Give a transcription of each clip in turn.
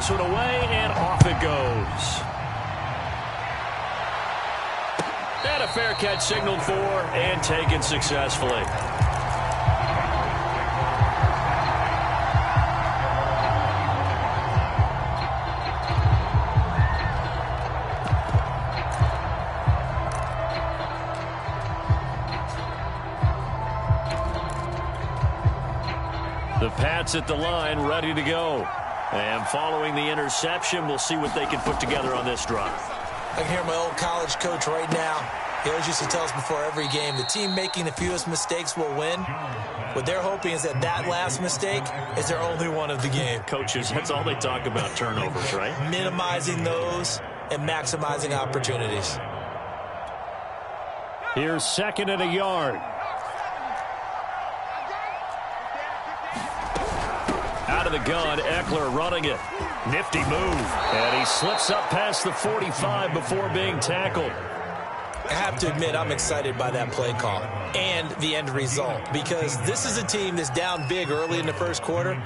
this one away, and off it goes. And a fair catch signaled for and taken successfully. The Pats at the line, ready to go. And following the interception, we'll see what they can put together on this drive. I can hear my old college coach right now. He always used to tell us before every game, the team making the fewest mistakes will win. What they're hoping is that last mistake is their only one of the game. Coaches, that's all they talk about, turnovers, right? Minimizing those and maximizing opportunities. Here's 2nd and a yard. Out of the gun, Eckler running it. Nifty move. And he slips up past the 45 before being tackled. I have to admit, I'm excited by that play call and the end result, because this is a team that's down big early in the first quarter,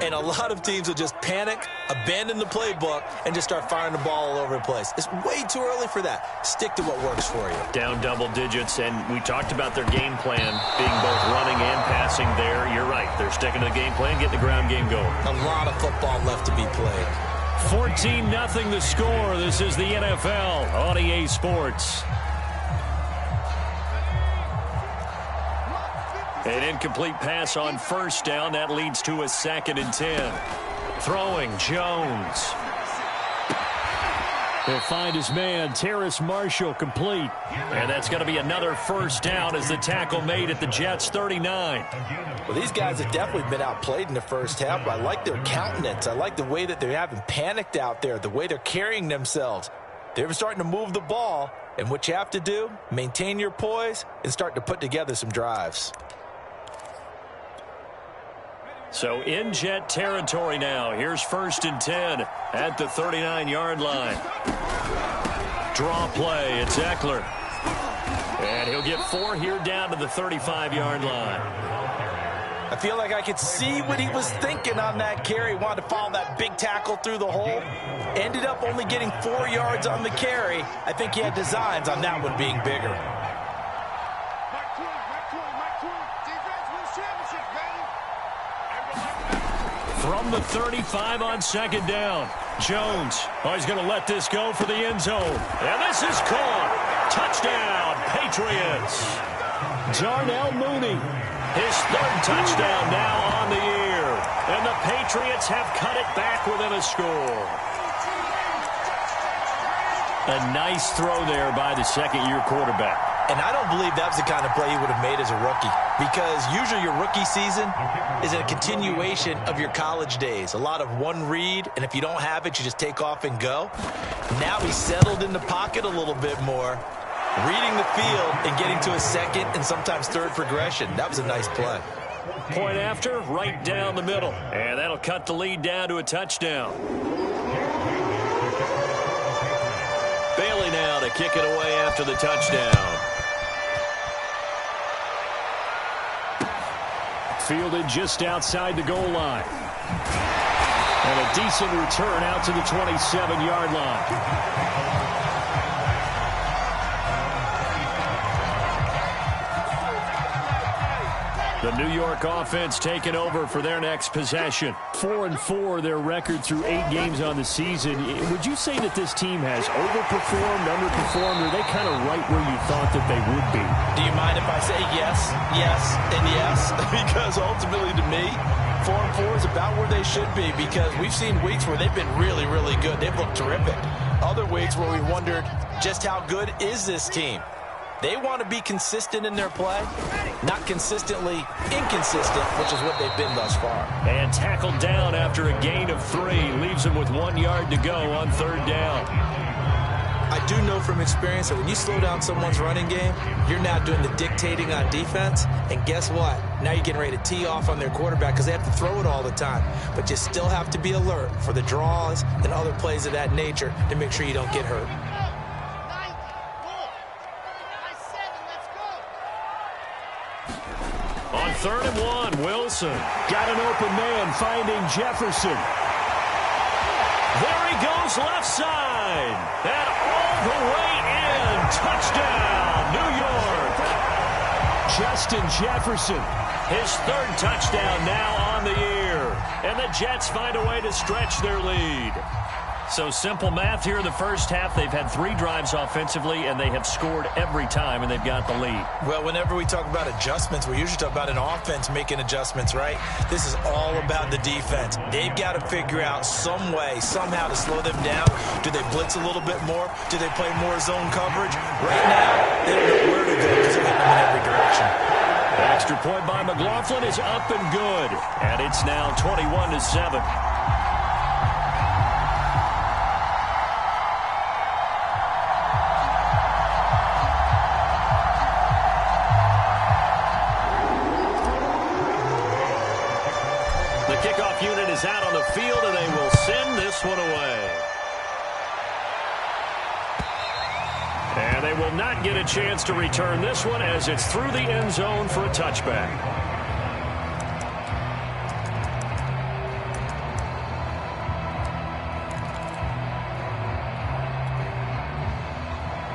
and a lot of teams will just panic, abandon the playbook, and just start firing the ball all over the place. It's way too early for that. Stick to what works for you. Down double digits, and we talked about their game plan being both running and passing there. You're right. They're sticking to the game plan, getting the ground game going. A lot of football left to be played. 14-0 the score. This is the NFL on EA Sports. An incomplete pass on first down. That leads to a 2nd and 10. Throwing, Jones. He'll find his man, Terrace Marshall, complete. And that's going to be another first down as the tackle made at the Jets' 39. Well, these guys have definitely been outplayed in the first half, but I like their countenance. I like the way that they haven't panicked out there, the way they're carrying themselves. They're starting to move the ball, and what you have to do, maintain your poise and start to put together some drives. So in Jet territory now. Here's 1st and 10 at the 39-yard line. Draw play. It's Eckler. And he'll get 4 here down to the 35-yard line. I feel like I could see what he was thinking on that carry. Wanted to follow that big tackle through the hole. Ended up only getting 4 yards on the carry. I think he had designs on that one being bigger. From the 35 on 2nd down. Jones. Oh, he's going to let this go for the end zone. And this is caught. Touchdown, Patriots. Darnell Mooney. His 3rd touchdown now on the year. And the Patriots have cut it back within a score. A nice throw there by the 2nd-year quarterback. And I don't believe that was the kind of play he would have made as a rookie, because usually your rookie season is a continuation of your college days. A lot of one read, and if you don't have it, you just take off and go. Now he's settled in the pocket a little bit more, reading the field and getting to a 2nd and sometimes 3rd progression. That was a nice play. Point after, right down the middle. And that'll cut the lead down to a touchdown. Bailey now to kick it away after the touchdown. Fielded just outside the goal line. And a decent return out to the 27-yard line. The New York offense taking over for their next possession. 4-4 their record through 8 games on the season. Would you say that this team has overperformed, underperformed, or are they kind of right where you thought that they would be? Do you mind if I say yes, yes, and yes? Because ultimately to me, 4-4 is about where they should be, because we've seen weeks where they've been really, really good. They've looked terrific. Other weeks where we wondered just how good is this team. They want to be consistent in their play, not consistently inconsistent, which is what they've been thus far. And tackled down after a gain of 3. Leaves him with 1 yard to go on 3rd down. I do know from experience that when you slow down someone's running game, you're now doing the dictating on defense. And guess what? Now you're getting ready to tee off on their quarterback because they have to throw it all the time. But you still have to be alert for the draws and other plays of that nature to make sure you don't get hurt. On 3rd and 1, Wilson got an open man finding Jefferson. goes left side. And all the way in. Touchdown, New York. Justin Jefferson. His third touchdown now on the year. And the Jets find a way to stretch their lead. So simple math here in the first half. They've had 3 drives offensively, and they have scored every time, and they've got the lead. Well, whenever we talk about adjustments, we usually talk about an offense making adjustments, right? This is all about the defense. They've got to figure out some way, somehow to slow them down. Do they blitz a little bit more? Do they play more zone coverage? Right now, they don't know where to go because they're hitting them in every direction. The extra point by McLaughlin is up and good, and it's now 21-7. Kickoff unit is out on the field, and they will send this one away. And they will not get a chance to return this one as it's through the end zone for a touchback.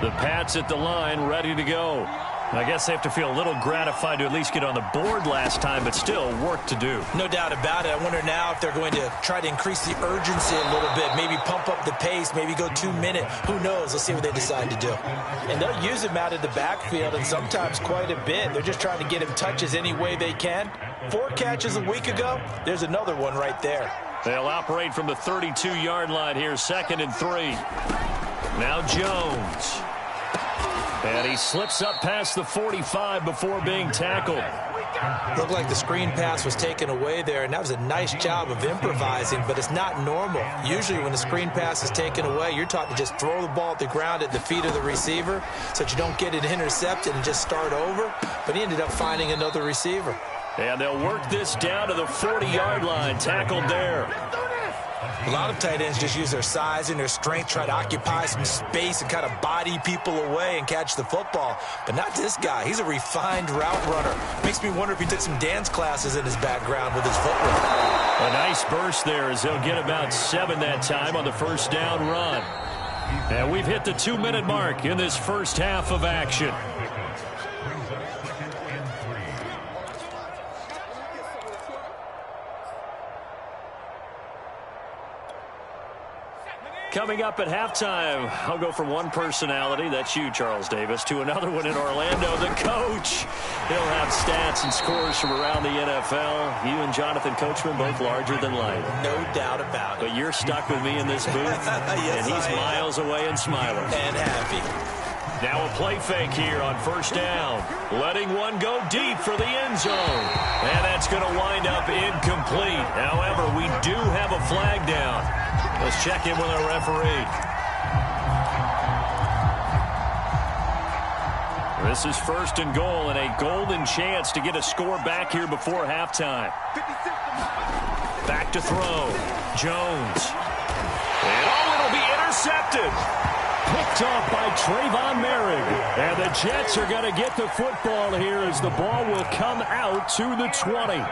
The Pats at the line, ready to go. I guess they have to feel a little gratified to at least get on the board last time, but still work to do. No doubt about it. I wonder now if they're going to try to increase the urgency a little bit, maybe pump up the pace, maybe go 2 minute. Who knows? Let's see what they decide to do. And they'll use him out of the backfield, and sometimes quite a bit. They're just trying to get him touches any way they can. 4 catches a week ago. There's another one right there. They'll operate from the 32-yard line here, 2nd and 3. Now Jones. And he slips up past the 45 before being tackled. Looked like the screen pass was taken away there, and that was a nice job of improvising, but it's not normal. Usually when the screen pass is taken away, you're taught to just throw the ball at the ground at the feet of the receiver so that you don't get it intercepted and just start over. But he ended up finding another receiver. And they'll work this down to the 40-yard line, tackled there. A lot of tight ends just use their size and their strength, try to occupy some space and kind of body people away and catch the football. But not this guy. He's a refined route runner. Makes me wonder if he took some dance classes in his background with his footwork. A nice burst there as they'll get about 7 that time on the first down run. And we've hit the 2-minute mark in this first half of action. Coming up at halftime, I'll go from one personality, that's you, Charles Davis, to another one in Orlando, the coach. He'll have stats and scores from around the NFL. You and Jonathan Coachman both larger than life. No doubt about it. But you're stuck with me in this booth, yes, and he's miles away and smiling. And happy. Now a play fake here on first down. Letting one go deep for the end zone. And that's going to wind up incomplete. However, we do have a flag down. Let's check in with our referee. This is 1st and goal and a golden chance to get a score back here before halftime. Back to throw. Jones. And it'll be intercepted. Picked off by Trayvon Merrick. And the Jets are going to get the football here as the ball will come out to the 20.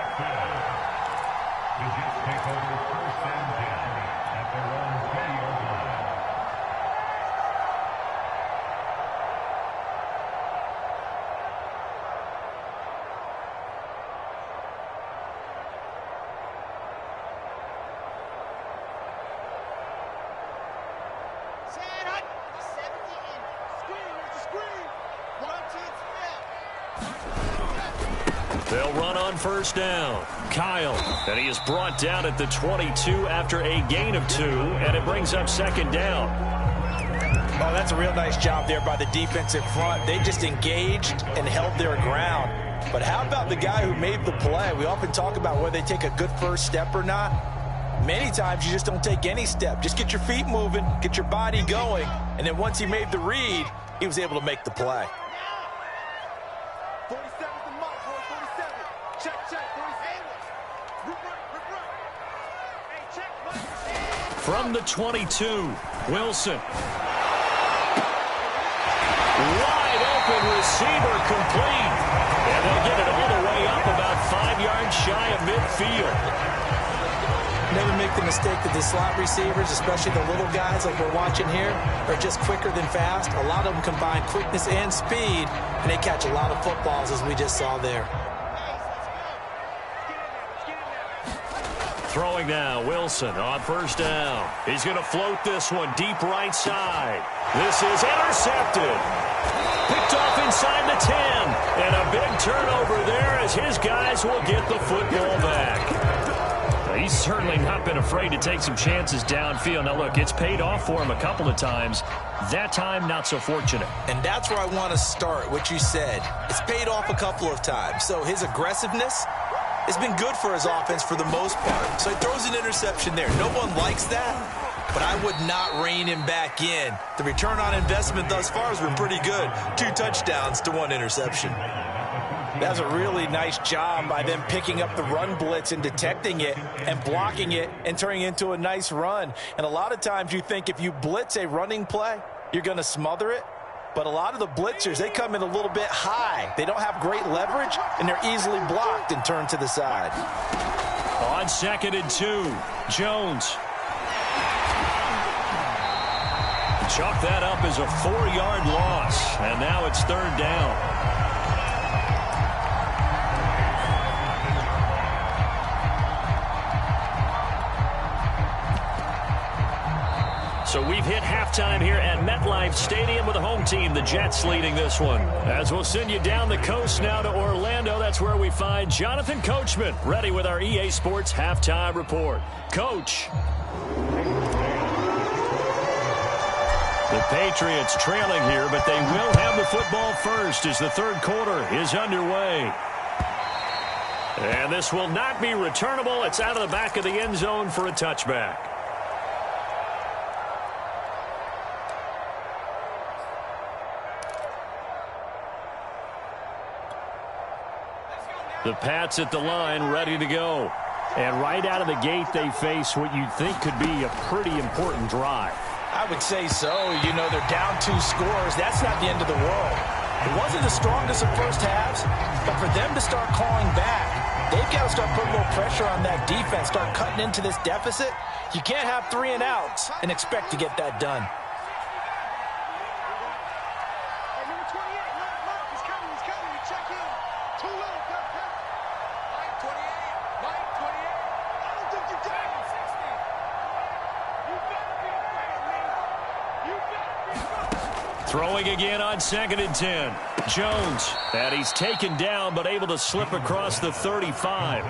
They'll run on first down. Kyle, and he is brought down at the 22 after a gain of 2, and it brings up 2nd down. Oh, that's a real nice job there by the defensive front. They just engaged and held their ground. But how about the guy who made the play? We often talk about whether they take a good first step or not. Many times you just don't take any step. Just get your feet moving, get your body going, and then once he made the read, he was able to make the play. From the 22, Wilson. Wide open receiver complete. And they'll get it all the way up about 5 yards shy of midfield. Never make the mistake that the slot receivers, especially the little guys like we're watching here, are just quicker than fast. A lot of them combine quickness and speed, and they catch a lot of footballs, as we just saw there. Throwing now, Wilson on first down. He's going to float this one deep right side. This is intercepted. Picked off inside the 10. And a big turnover there as his guys will get the football back. He's certainly not been afraid to take some chances downfield. Now, look, it's paid off for him a couple of times. That time, not so fortunate. And that's where I want to start, what you said. It's paid off a couple of times. So his aggressiveness has been good for his offense for the most part. So he throws an interception there. No one likes that, but I would not rein him back in. The return on investment thus far has been pretty good. 2 touchdowns to 1 interception. That's a really nice job by them picking up the run blitz and detecting it and blocking it and turning it into a nice run. And a lot of times you think if you blitz a running play, you're going to smother it. But a lot of the blitzers, they come in a little bit high. They don't have great leverage, and they're easily blocked and turned to the side. On 2nd and 2, Jones. Chalk that up as a 4-yard loss, and now it's 3rd down. So we've hit halftime here at MetLife Stadium with the home team, the Jets, leading this one. As we'll send you down the coast now to Orlando, that's where we find Jonathan Coachman, ready with our EA Sports halftime report. Coach. The Patriots trailing here, but they will have the football first as the 3rd quarter is underway. And this will not be returnable. It's out of the back of the end zone for a touchback. The Pats at the line, ready to go. And right out of the gate, they face what you'd think could be a pretty important drive. I would say so. You know, they're down 2 scores. That's not the end of the world. It wasn't the strongest of first halves, but for them to start calling back, they've got to start putting a little pressure on that defense, start cutting into this deficit. You can't have 3 and outs and expect to get that done. Throwing again on 2nd and 10. Jones, and he's taken down but able to slip across the 35.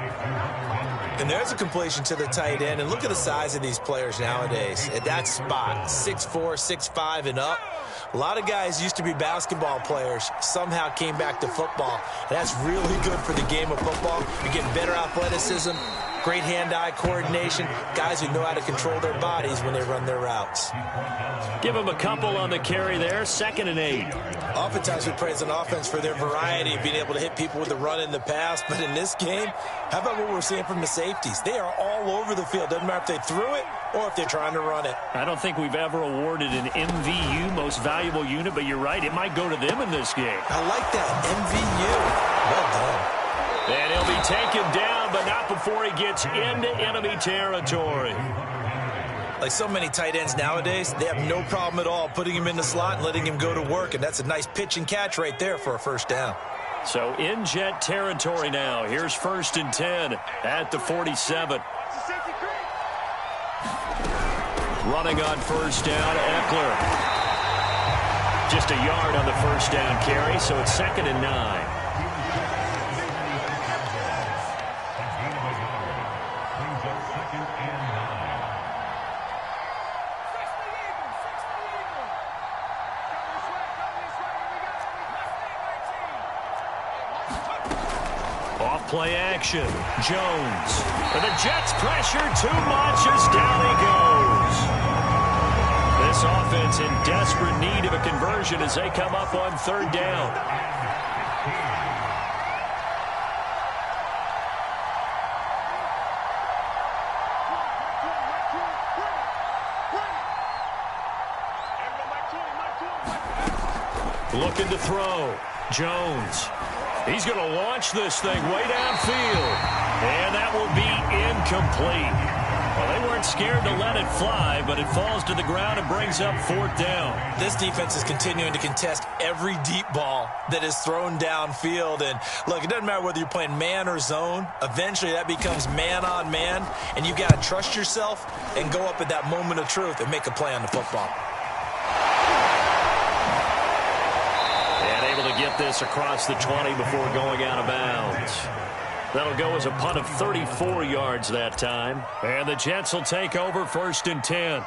And there's a completion to the tight end. And look at the size of these players nowadays. At that spot, 6'4", 6'5", and up. A lot of guys used to be basketball players, somehow came back to football. And that's really good for the game of football. You're getting better athleticism, great hand-eye coordination, guys who know how to control their bodies when they run their routes. Give them a couple on the carry there, 2nd and 8. Oftentimes we praise an offense for their variety of being able to hit people with the run in the pass, but in this game, how about what we're seeing from the safeties? They are all over the field. Doesn't matter if they threw it or if they're trying to run it. I don't think we've ever awarded an MVU, most valuable unit, but you're right, it might go to them in this game. I like that, MVU. Well done. And he'll be taken down, but not before he gets into enemy territory. Like so many tight ends nowadays, they have no problem at all putting him in the slot and letting him go to work, and that's a nice pitch and catch right there for a 1st down. So in Jet territory now. Here's 1st and 10 at the 47. Running on 1st down, Eckler. Just a yard on the 1st down carry, so it's 2nd and 9. Play action. Jones. And the Jets pressure too much as down he goes. This offense in desperate need of a conversion as they come up on 3rd down. Looking to throw. Jones. He's going to launch this thing way downfield. And that will be incomplete. scared to let it fly, but it falls to the ground and brings up 4th down. This defense is continuing to contest every deep ball that is thrown downfield. And, look, it doesn't matter whether you're playing man or zone. Eventually, that becomes man on man, and you've got to trust yourself and go up at that moment of truth and make a play on the football. And able to get this across the 20 before going out of bounds. That'll go as a punt of 34 yards that time. And the Jets will take over 1st and 10.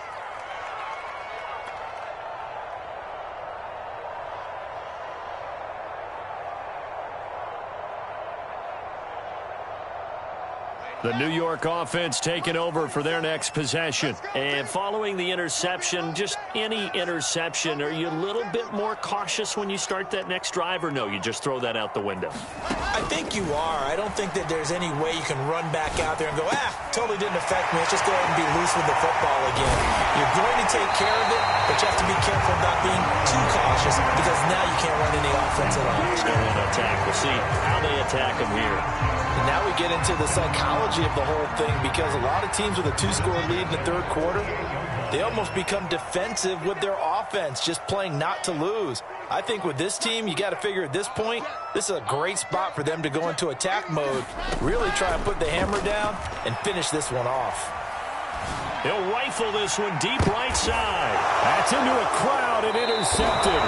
The New York offense taking over for their next possession. And following the interception, just any interception, are you a little bit more cautious when you start that next drive, or no, you just throw that out the window? I think you are. I don't think that there's any way you can run back out there and go, totally didn't affect me. Let's just go ahead and be loose with the football again. You're going to take care of it, but you have to be careful about being too cautious because now you can't run any offense at all. Just going to attack. We'll see how they attack them here. And now we get into the psychology of the whole thing because a lot of teams with a 2-score lead in the 3rd quarter, they almost become defensive with their offense, just playing not to lose. I think with this team, you got to figure at this point, this is a great spot for them to go into attack mode, really try and put the hammer down and finish this one off. He'll rifle this one deep right side. That's into a crowd and intercepted.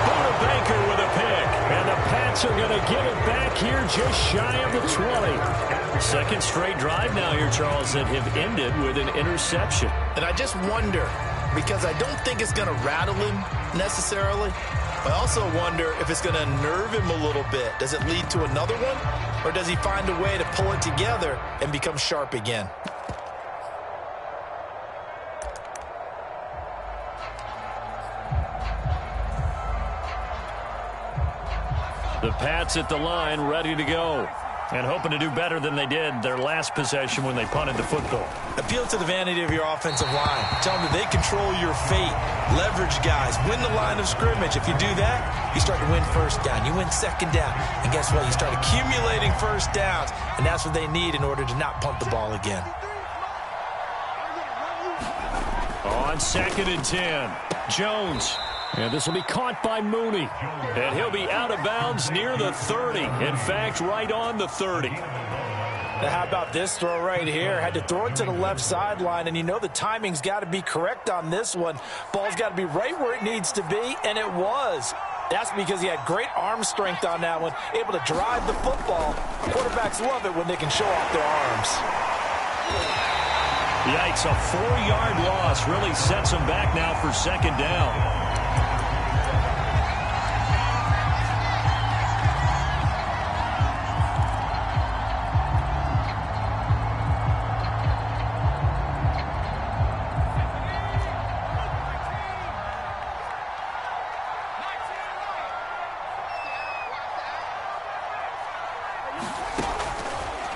Buda Baker with a pick. And the Pats are going to get it back here just shy of the 20. Second straight drive now here, Charles, that have ended with an interception. And I just wonder, because I don't think it's going to rattle him necessarily, I also wonder if it's going to nerve him a little bit. Does it lead to another one? Or does he find a way to pull it together and become sharp again? The Pats at the line, ready to go. And hoping to do better than they did their last possession when they punted the football. Appeal to the vanity of your offensive line. Tell them that they control your fate. Leverage guys. Win the line of scrimmage. If you do that, you start to win 1st down. You win 2nd down. And guess what? You start accumulating 1st downs. And that's what they need in order to not punt the ball again. On 2nd and 10, Jones. And this will be caught by Mooney. And he'll be out of bounds near the 30. In fact, right on the 30. Now, how about this throw right here? Had to throw it to the left sideline, and you know the timing's got to be correct on this one. Ball's got to be right where it needs to be, and it was. That's because he had great arm strength on that one, able to drive the football. Quarterbacks love it when they can show off their arms. Yikes, a 4-yard loss really sets him back now for 2nd down.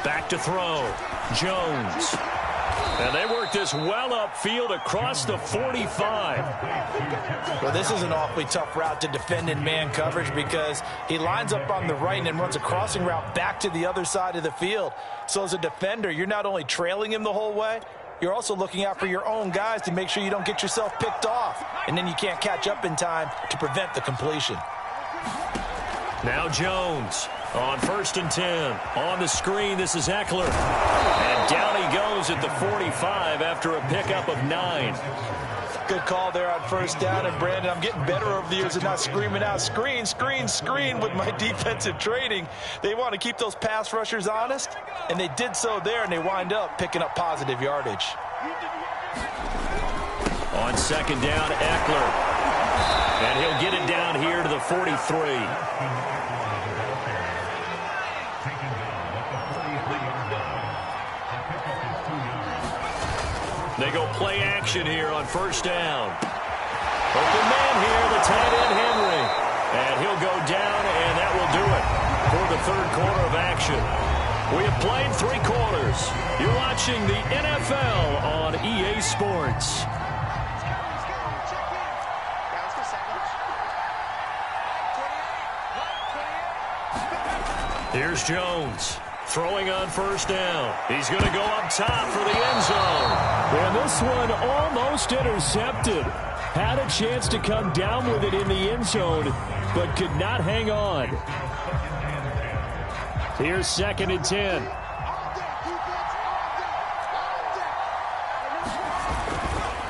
Back to throw. Jones. And they work this well upfield across the 45. Well, this is an awfully tough route to defend in man coverage because he lines up on the right and then runs a crossing route back to the other side of the field. So as a defender, you're not only trailing him the whole way, you're also looking out for your own guys to make sure you don't get yourself picked off. And then you can't catch up in time to prevent the completion. Now Jones on 1st and 10. On the screen, this is Eckler. And down he goes at the 45 after a pickup of 9. Good call there on 1st down. And, Brandon, I'm getting better over the years of not screaming out, screen, screen, screen with my defensive training. They want to keep those pass rushers honest, and they did so there, and they wind up picking up positive yardage. On 2nd down, Eckler. And he'll get it down here to the 43. They go play action here on 1st down. Open man here, the tight end Henry. And he'll go down, and that will do it for the 3rd quarter of action. We have played 3 quarters. You're watching the NFL on EA Sports. Here's Jones throwing on 1st down. He's going to go up top for the end zone. And this one almost intercepted. Had a chance to come down with it in the end zone, but could not hang on. Here's 2nd and 10.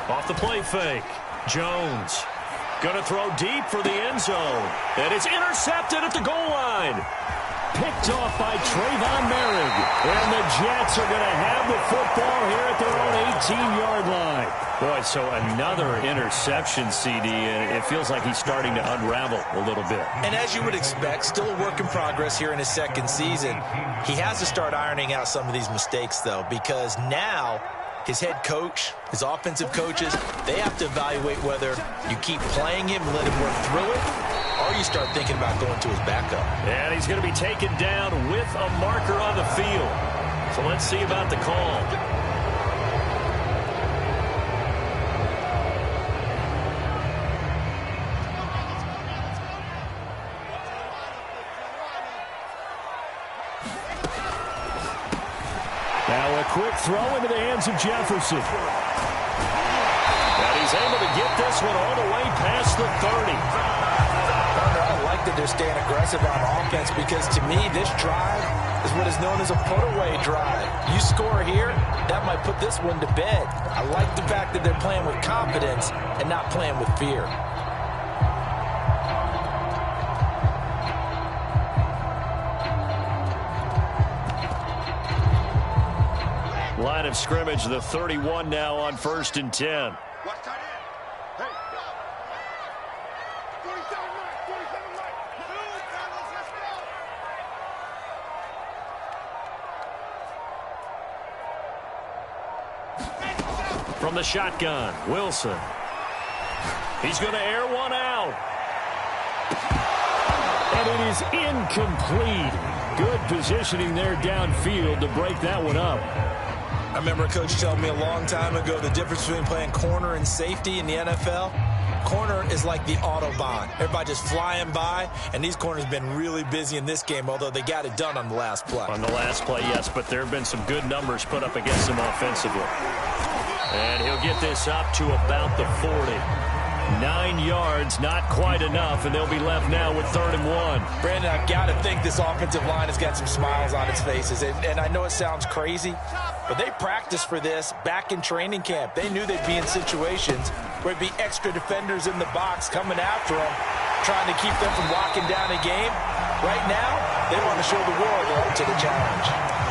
Off the play fake. Jones going to throw deep for the end zone. And it's intercepted at the goal line. Picked off by Trayvon Merrick. And the Jets are going to have the football here at their own 18-yard line. Boy, so another interception, CD, and it feels like he's starting to unravel a little bit. And as you would expect, still a work in progress here in his 2nd season. He has to start ironing out some of these mistakes, though, because now his head coach, his offensive coaches, they have to evaluate whether you keep playing him, let him work through it, or you start thinking about going to his backup. And he's going to be taken down with a marker on the field. So let's see about the call. Now a quick throw into the hands of Jefferson. And he's able to get this one all the way past the 30. I like that they're staying aggressive on offense because, to me, this drive is what is known as a put-away drive. You score here, that might put this one to bed. I like the fact that they're playing with confidence and not playing with fear. Line of scrimmage, the 31 now on 1st and 10. From the shotgun, Wilson. He's going to air one out. And it is incomplete. Good positioning there downfield to break that one up. I remember a coach telling me a long time ago the difference between playing corner and safety in the NFL. Corner is like the Autobahn. Everybody just flying by, and these corners have been really busy in this game, although they got it done on the last play. On the last play, yes, but there have been some good numbers put up against them offensively. And he'll get this up to about the 40. 9 yards, not quite enough, and they'll be left now with 3rd and 1. Brandon, I've got to think this offensive line has got some smiles on its faces. And I know it sounds crazy, but they practiced for this back in training camp. They knew they'd be in situations where it'd be extra defenders in the box coming after them, trying to keep them from locking down a game. Right now, they want to show the world they're up to the challenge.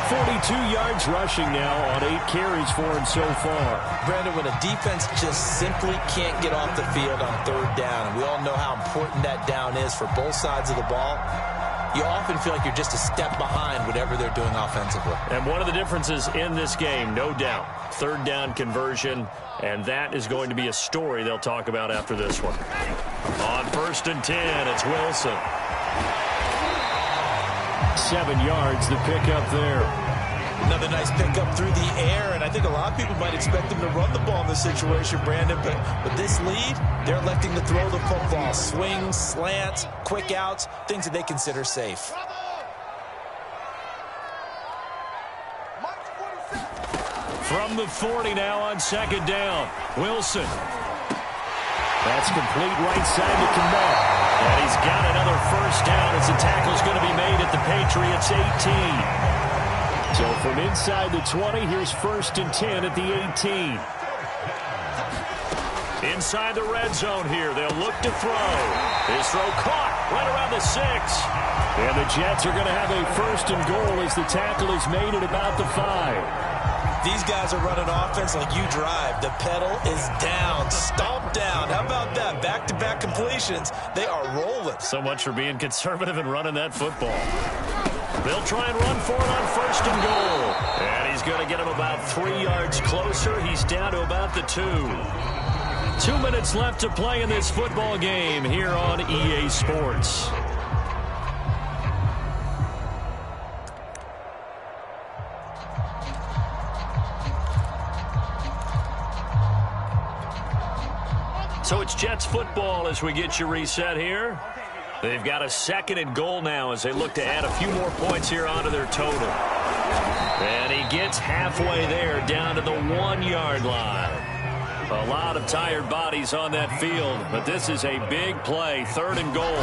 42 yards rushing now on 8 carries for him so far. Brandon, when a defense just simply can't get off the field on 3rd down, and we all know how important that down is for both sides of the ball, you often feel like you're just a step behind whatever they're doing offensively. And one of the differences in this game, no doubt, 3rd down conversion, and that is going to be a story they'll talk about after this one. On 1st and 10, it's Wilson. 7 yards, the pickup there. Another nice pickup through the air, and I think a lot of people might expect them to run the ball in this situation, Brandon, but with this lead, they're electing to throw the football. Swings, slants, quick outs, things that they consider safe. From the 40 now on 2nd down, Wilson. That's complete right side to Kmet. And he's got another 1st down as the tackle's going to be made at the Patriots 18. So from inside the 20, here's 1st and 10 at the 18. Inside the red zone here, they'll look to throw. His throw caught right around the 6. And the Jets are going to have a 1st and goal as the tackle is made at about the 5. These guys are running offense like you drive. The pedal is down, stomp down. How about that? Back-to-back completions. They are rolling. So much for being conservative and running that football. They'll try and run for it on 1st and goal. And he's going to get him about 3 yards closer. He's down to about the 2. 2 minutes left to play in this football game here on EA Sports. So it's Jets football as we get you reset here. They've got a 2nd and goal now as they look to add a few more points here onto their total. And he gets halfway there down to the 1-yard line. A lot of tired bodies on that field, but this is a big play, 3rd and goal.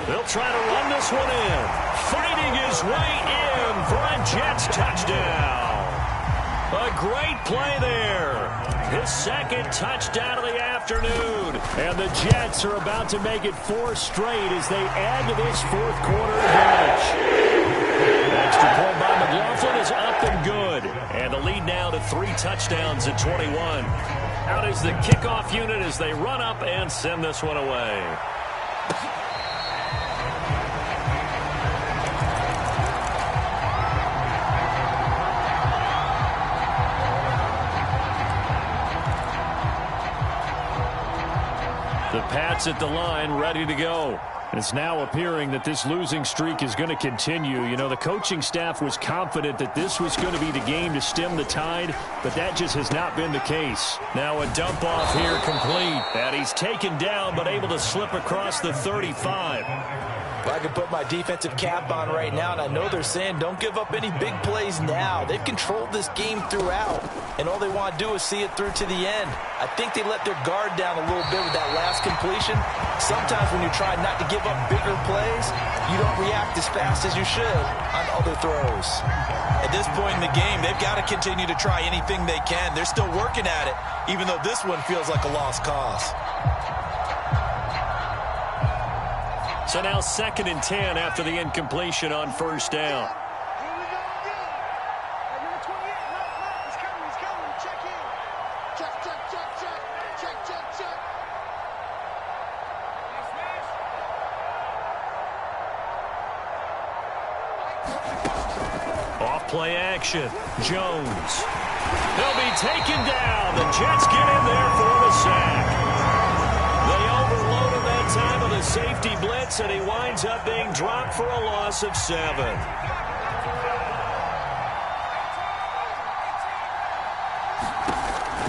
They'll try to run this one in. Fighting his way in for a Jets touchdown. A great play there. His 2nd touchdown of the afternoon. And the Jets are about to make it 4 straight as they add to this 4th quarter advantage. Extra point by McLaughlin is up and good. And the lead now to 3 touchdowns at 21. Out is the kickoff unit as they run up and send this one away. The Pats at the line, ready to go. It's now appearing that this losing streak is going to continue. You know, the coaching staff was confident that this was going to be the game to stem the tide, but that just has not been the case. Now a dump off here complete. And he's taken down, but able to slip across the 35. I can put my defensive cap on right now, and I know they're saying don't give up any big plays now. They've controlled this game throughout, and all they want to do is see it through to the end. I think they let their guard down a little bit with that last completion. Sometimes when you try not to give up bigger plays, you don't react as fast as you should on other throws. At this point in the game, they've got to continue to try anything they can. They're still working at it, even though this one feels like a lost cause. So now 2nd and 10 after the incompletion on 1st down. Off play action. Jones. He'll be taken down. The Jets get in there for the sack. They overloaded that time of the safety blitz, and he winds up being dropped for a loss of 7.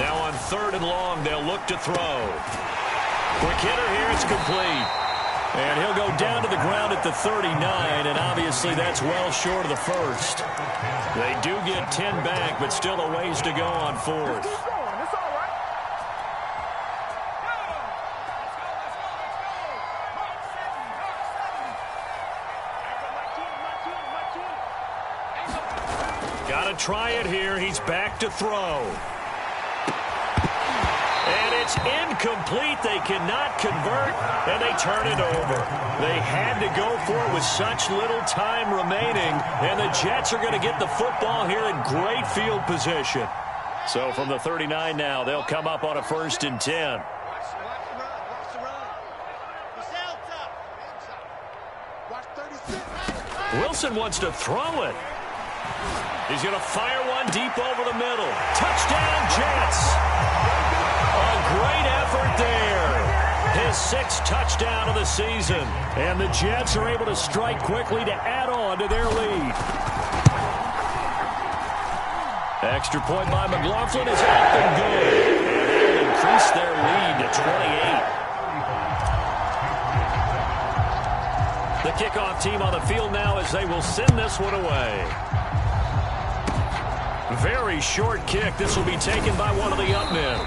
Now on 3rd and long, they'll look to throw. Quick hitter here, it's complete. And he'll go down to the ground at the 39, and obviously that's well short of the 1st. They do get 10 back, but still a ways to go on 4th. Got to try it here. He's back to throw. And it's incomplete. They cannot convert, and they turn it over. They had to go for it with such little time remaining, and the Jets are going to get the football here in great field position. So from the 39 now, they'll come up on a 1st and 10. Wilson wants to throw it. He's going to fire one deep over the middle. Touchdown, Jets. A great effort there. His 6th touchdown of the season. And the Jets are able to strike quickly to add on to their lead. Extra point by McLaughlin is up and good. And that'll increase their lead to 28. The kickoff team on the field now as they will send this one away. Very short kick. This will be taken by one of the up men.